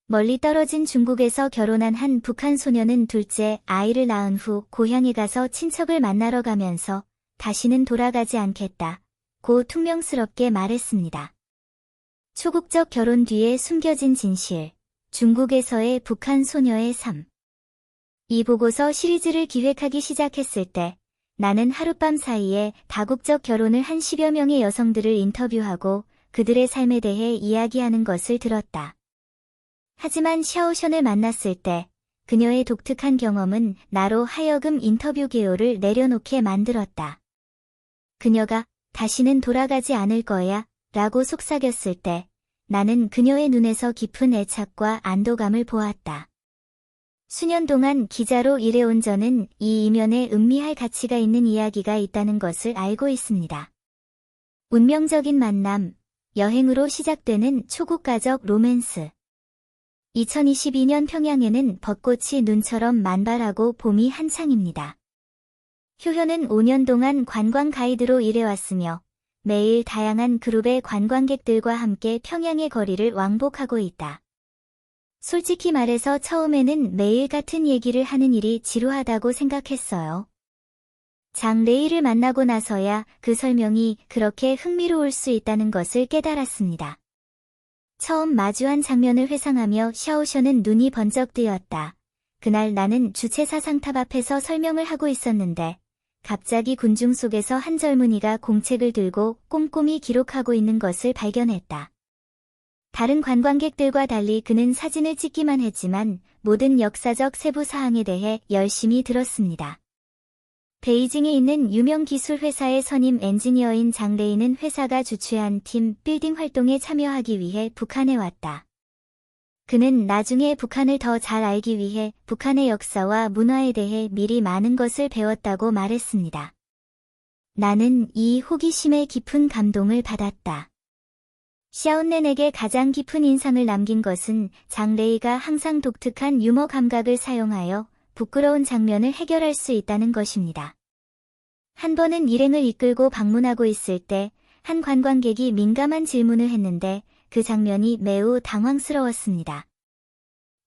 멀리 떨어진 중국에서 결혼한 한 북한 소녀는 둘째 아이를 낳은 후 고향에 가서 친척을 만나러 가면서 다시는 돌아가지 않겠다고 퉁명스럽게 말했습니다. 초국적 결혼 뒤에 숨겨진 진실, 중국에서의 북한 소녀의 삶. 이 보고서 시리즈를 기획하기 시작했을 때 나는 하룻밤 사이에 다국적 결혼을 한 10여 명의 여성들을 인터뷰하고 그들의 삶에 대해 이야기하는 것을 들었다. 하지만 샤오션을 만났을 때 그녀의 독특한 경험은 나로 하여금 인터뷰 개요를 내려놓게 만들었다. 그녀가 다시는 돌아가지 않을 거야 라고 속삭였을 때 나는 그녀의 눈에서 깊은 애착과 안도감을 보았다. 수년 동안 기자로 일해온 저는 이 이면에 음미할 가치가 있는 이야기가 있다는 것을 알고 있습니다. 운명적인 만남, 여행으로 시작되는 초국가적 로맨스. 2022년 평양에는 벚꽃이 눈처럼 만발하고 봄이 한창입니다. 효현은 5년 동안 관광 가이드로 일해왔으며 매일 다양한 그룹의 관광객들과 함께 평양의 거리를 왕복하고 있다. 솔직히 말해서 처음에는 매일 같은 얘기를 하는 일이 지루하다고 생각했어요. 장레이를 만나고 나서야 그 설명이 그렇게 흥미로울 수 있다는 것을 깨달았습니다. 처음 마주한 장면을 회상하며 샤오션은 눈이 번쩍 뜨였다. 그날 나는 주최 사상탑 앞에서 설명을 하고 있었는데 갑자기 군중 속에서 한 젊은이가 공책을 들고 꼼꼼히 기록하고 있는 것을 발견했다. 다른 관광객들과 달리 그는 사진을 찍기만 했지만 모든 역사적 세부 사항에 대해 열심히 들었습니다. 베이징에 있는 유명 기술 회사의 선임 엔지니어인 장레이는 회사가 주최한 팀 빌딩 활동에 참여하기 위해 북한에 왔다. 그는 나중에 북한을 더 잘 알기 위해 북한의 역사와 문화에 대해 미리 많은 것을 배웠다고 말했습니다. 나는 이 호기심에 깊은 감동을 받았다. 샤온넨에게 가장 깊은 인상을 남긴 것은 장레이가 항상 독특한 유머 감각을 사용하여 부끄러운 장면을 해결할 수 있다는 것입니다. 한 번은 일행을 이끌고 방문하고 있을 때 한 관광객이 민감한 질문을 했는데 그 장면이 매우 당황스러웠습니다.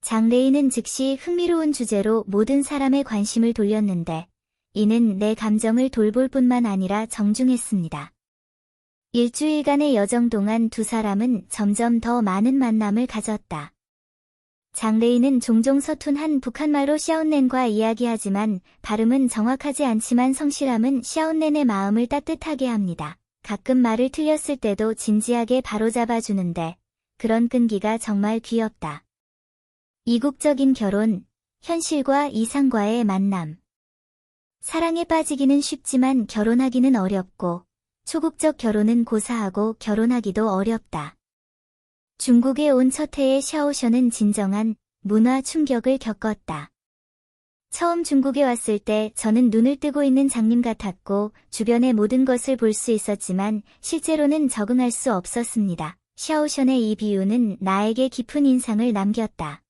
장레이는 즉시 흥미로운 주제로 모든 사람의 관심을 돌렸는데 이는 내 감정을 돌볼 뿐만 아니라 정중했습니다. 일주일간의 여정 동안 두 사람은 점점 더 많은 만남을 가졌다. 장레이는 종종 서툰한 북한말로 샤온넨과 이야기하지만 발음은 정확하지 않지만 성실함은 샤온넨의 마음을 따뜻하게 합니다. 가끔 말을 틀렸을 때도 진지하게 바로잡아주는데 그런 끈기가 정말 귀엽다. 이국적인 결혼, 현실과 이상과의 만남. 사랑에 빠지기는 쉽지만 결혼하기는 어렵고 초국적 결혼은 고사하고 결혼하기도 어렵다. 중국에 온 첫 해에 샤오션은 진정한 문화 충격을 겪었다. 처음 중국에 왔을 때 저는 눈을 뜨고 있는 장님 같았고 주변의 모든 것을 볼 수 있었지만 실제로는 적응할 수 없었습니다. 샤오션의 이 비유는 나에게 깊은 인상을 남겼다.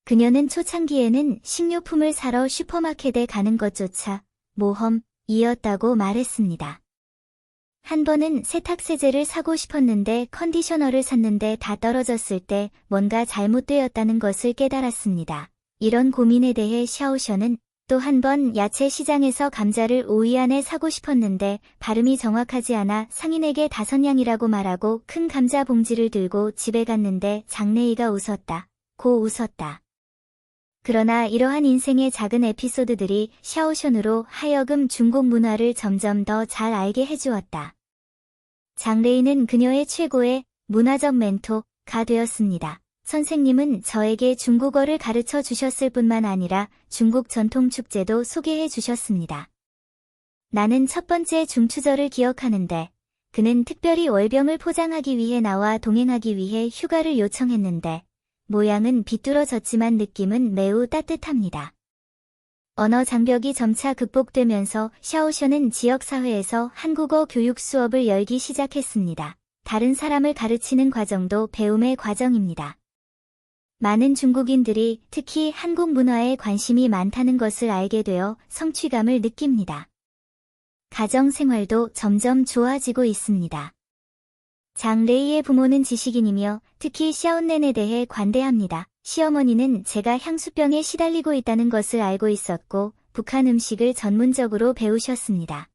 그녀는 초창기에는 식료품을 사러 슈퍼마켓에 가는 것조차 모험이었다고 말했습니다. 한 번은 세탁세제를 사고 싶었는데 컨디셔너를 샀는데 다 떨어졌을 때 뭔가 잘못되었다는 것을 깨달았습니다. 이런 고민에 대해 샤오션은 또 한 번 야채 시장에서 감자를 오이 안에 사고 싶었는데 발음이 정확하지 않아 상인에게 5냥이라고 말하고 큰 감자 봉지를 들고 집에 갔는데 장레이가 웃었다. 고 웃었다. 그러나 이러한 인생의 작은 에피소드들이 샤오션으로 하여금 중국 문화를 점점 더 잘 알게 해주었다. 장레이는 그녀의 최고의 문화적 멘토가 되었습니다. 선생님은 저에게 중국어를 가르쳐 주셨을 뿐만 아니라 중국 전통 축제도 소개해 주셨습니다. 나는 첫 번째 중추절을 기억하는데 그는 특별히 월병을 포장하기 위해 나와 동행하기 위해 휴가를 요청했는데 모양은 비뚤어졌지만 느낌은 매우 따뜻합니다. 언어 장벽이 점차 극복되면서 샤오션은 지역사회에서 한국어 교육 수업을 열기 시작했습니다. 다른 사람을 가르치는 과정도 배움의 과정입니다. 많은 중국인들이 특히 한국 문화에 관심이 많다는 것을 알게 되어 성취감을 느낍니다. 가정 생활도 점점 좋아지고 있습니다. 장레이의 부모는 지식인이며 특히 샤온넨에 대해 관대합니다. 시어머니는 제가 향수병에 시달리고 있다는 것을 알고 있었고 북한 음식을 전문적으로 배우셨습니다.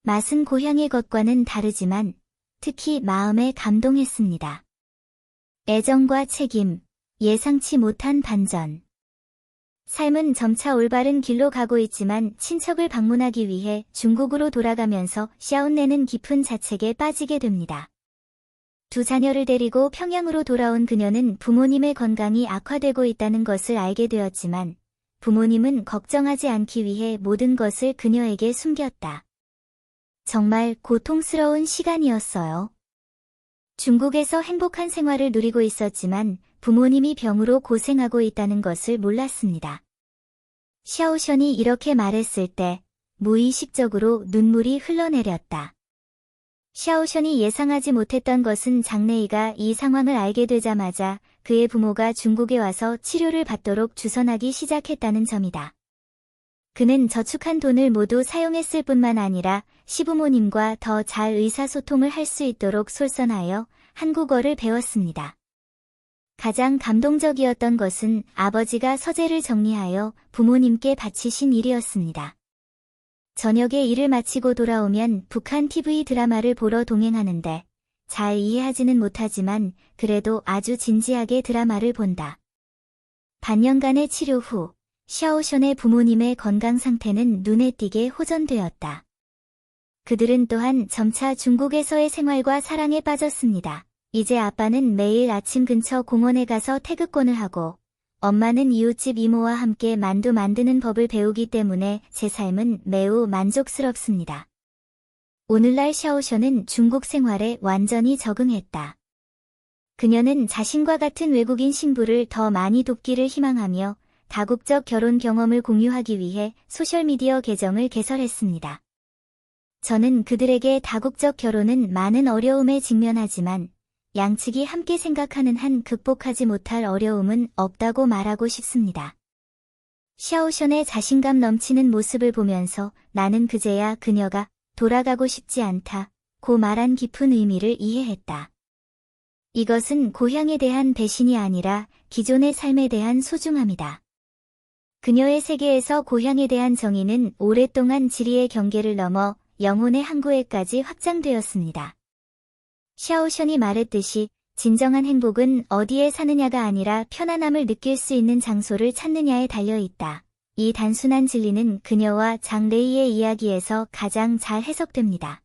맛은 고향의 것과는 다르지만 특히 마음에 감동했습니다. 애정과 책임, 예상치 못한 반전. 삶은 점차 올바른 길로 가고 있지만 친척을 방문하기 위해 중국으로 돌아가면서 샤온넨은 깊은 자책에 빠지게 됩니다. 두 자녀를 데리고 평양으로 돌아온 그녀는 부모님의 건강이 악화되고 있다는 것을 알게 되었지만 부모님은 걱정하지 않기 위해 모든 것을 그녀에게 숨겼다. 정말 고통스러운 시간이었어요. 중국에서 행복한 생활을 누리고 있었지만 부모님이 병으로 고생하고 있다는 것을 몰랐습니다. 샤오션이 이렇게 말했을 때 무의식적으로 눈물이 흘러내렸다. 샤오션이 예상하지 못했던 것은 장래이가 이 상황을 알게 되자마자 그의 부모가 중국에 와서 치료를 받도록 주선하기 시작했다는 점이다. 그는 저축한 돈을 모두 사용했을 뿐만 아니라 시부모님과 더 잘 의사소통을 할 수 있도록 솔선하여 한국어를 배웠습니다. 가장 감동적이었던 것은 아버지가 서재를 정리하여 부모님께 바치신 일이었습니다. 저녁에 일을 마치고 돌아오면 북한 TV 드라마를 보러 동행하는데 잘 이해하지는 못하지만 그래도 아주 진지하게 드라마를 본다. 반년간의 치료 후 샤오션의 부모님의 건강 상태는 눈에 띄게 호전되었다. 그들은 또한 점차 중국에서의 생활과 사랑에 빠졌습니다. 이제 아빠는 매일 아침 근처 공원에 가서 태극권을 하고 엄마는 이웃집 이모와 함께 만두 만드는 법을 배우기 때문에 제 삶은 매우 만족스럽습니다. 오늘날 샤오션은 중국 생활에 완전히 적응했다. 그녀는 자신과 같은 외국인 신부를 더 많이 돕기를 희망하며 다국적 결혼 경험을 공유하기 위해 소셜미디어 계정을 개설했습니다. 저는 그들에게 다국적 결혼은 많은 어려움에 직면하지만 양측이 함께 생각하는 한 극복하지 못할 어려움은 없다고 말하고 싶습니다. 샤오션의 자신감 넘치는 모습을 보면서 나는 그제야 그녀가 돌아가고 싶지 않다고 말한 깊은 의미를 이해했다. 이것은 고향에 대한 배신이 아니라 기존의 삶에 대한 소중함이다. 그녀의 세계에서 고향에 대한 정의는 오랫동안 지리의 경계를 넘어 영혼의 항구에까지 확장되었습니다. 샤오션이 말했듯이 진정한 행복은 어디에 사느냐가 아니라 편안함을 느낄 수 있는 장소를 찾느냐에 달려있다. 이 단순한 진리는 그녀와 장레이의 이야기에서 가장 잘 해석됩니다.